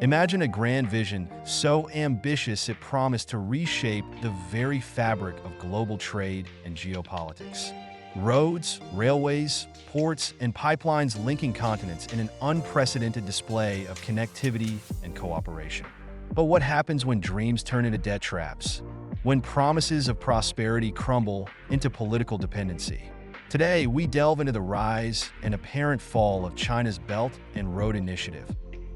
Imagine a grand vision so ambitious it promised to reshape the very fabric of global trade and geopolitics. Roads, railways, ports, and pipelines linking continents in an unprecedented display of connectivity and cooperation. But what happens when dreams turn into debt traps? When promises of prosperity crumble into political dependency? Today, we delve into the rise and apparent fall of China's Belt and Road Initiative,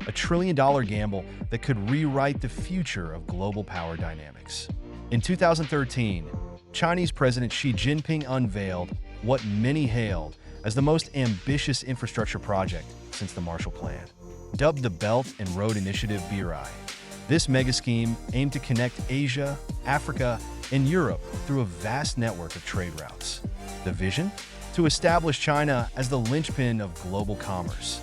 a trillion-dollar gamble that could rewrite the future of global power dynamics. In 2013, Chinese President Xi Jinping unveiled what many hailed as the most ambitious infrastructure project since the Marshall Plan. Dubbed the Belt and Road Initiative BRI, this mega-scheme aimed to connect Asia, Africa, and Europe through a vast network of trade routes. The vision? To establish China as the linchpin of global commerce,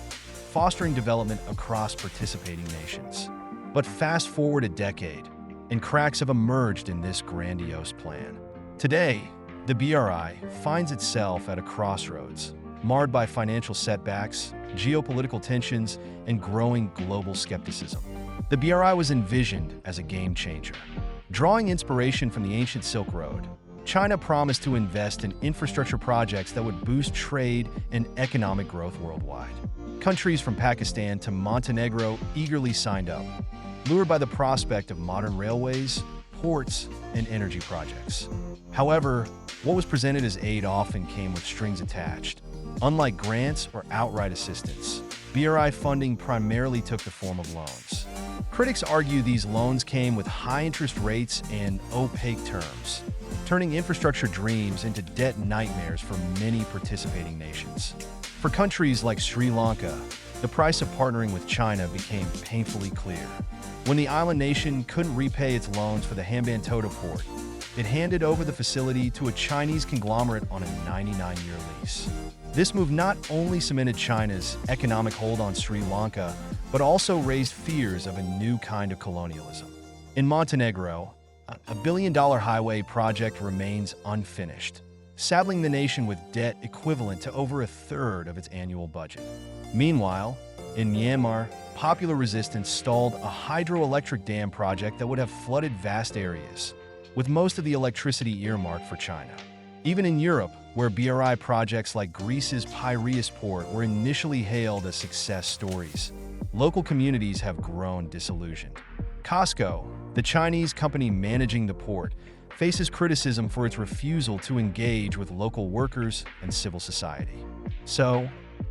fostering development across participating nations. But fast forward a decade, and cracks have emerged in this grandiose plan. Today, the BRI finds itself at a crossroads, marred by financial setbacks, geopolitical tensions, and growing global skepticism. The BRI was envisioned as a game changer. Drawing inspiration from the ancient Silk Road, China promised to invest in infrastructure projects that would boost trade and economic growth worldwide. Countries from Pakistan to Montenegro eagerly signed up, lured by the prospect of modern railways, ports, and energy projects. However, what was presented as aid often came with strings attached. Unlike grants or outright assistance, BRI funding primarily took the form of loans. Critics argue these loans came with high interest rates and opaque terms, turning infrastructure dreams into debt nightmares for many participating nations. For countries like Sri Lanka, the price of partnering with China became painfully clear. When the island nation couldn't repay its loans for the Hambantota Port, it handed over the facility to a Chinese conglomerate on a 99-year lease. This move not only cemented China's economic hold on Sri Lanka, but also raised fears of a new kind of colonialism. In Montenegro, a billion-dollar highway project remains unfinished, saddling the nation with debt equivalent to over a third of its annual budget. Meanwhile, in Myanmar, popular resistance stalled a hydroelectric dam project that would have flooded vast areas, with most of the electricity earmarked for China. Even in Europe, where BRI projects like Greece's Piraeus port were initially hailed as success stories, local communities have grown disillusioned. COSCO, the Chinese company managing the port, faces criticism for its refusal to engage with local workers and civil society. So,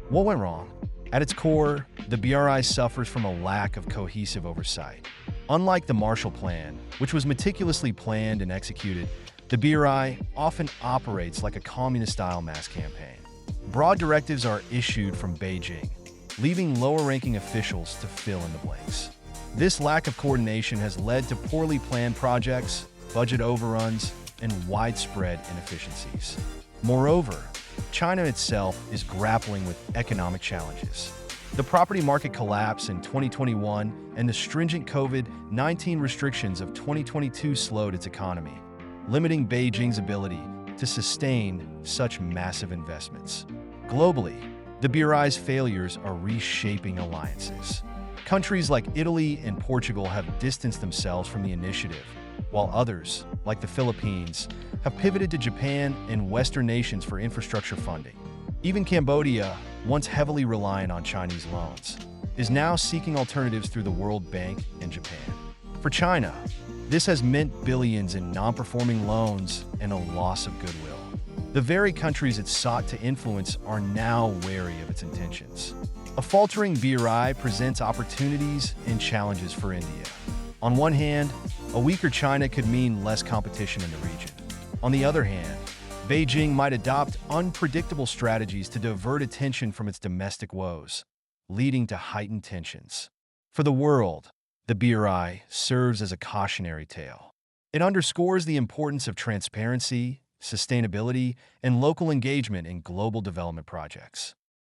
what went wrong? At its core, the BRI suffers from a lack of cohesive oversight. Unlike the Marshall Plan, which was meticulously planned and executed, the BRI often operates like a communist-style mass campaign. Broad directives are issued from Beijing, leaving lower-ranking officials to fill in the blanks. This lack of coordination has led to poorly planned projects, budget overruns, and widespread inefficiencies. Moreover, China itself is grappling with economic challenges. The property market collapse in 2021 and the stringent COVID-19 restrictions of 2022 slowed its economy, limiting Beijing's ability to sustain such massive investments. Globally, the BRI's failures are reshaping alliances. Countries like Italy and Portugal have distanced themselves from the initiative, while others, like the Philippines, have pivoted to Japan and Western nations for infrastructure funding. Even Cambodia, once heavily reliant on Chinese loans, is now seeking alternatives through the World Bank and Japan. For China, this has meant billions in non-performing loans and a loss of goodwill. The very countries it sought to influence are now wary of its intentions. A faltering BRI presents opportunities and challenges for India. On one hand, a weaker China could mean less competition in the region. On the other hand, Beijing might adopt unpredictable strategies to divert attention from its domestic woes, leading to heightened tensions. For the world, the BRI serves as a cautionary tale. It underscores the importance of transparency, sustainability, and local engagement in global development projects.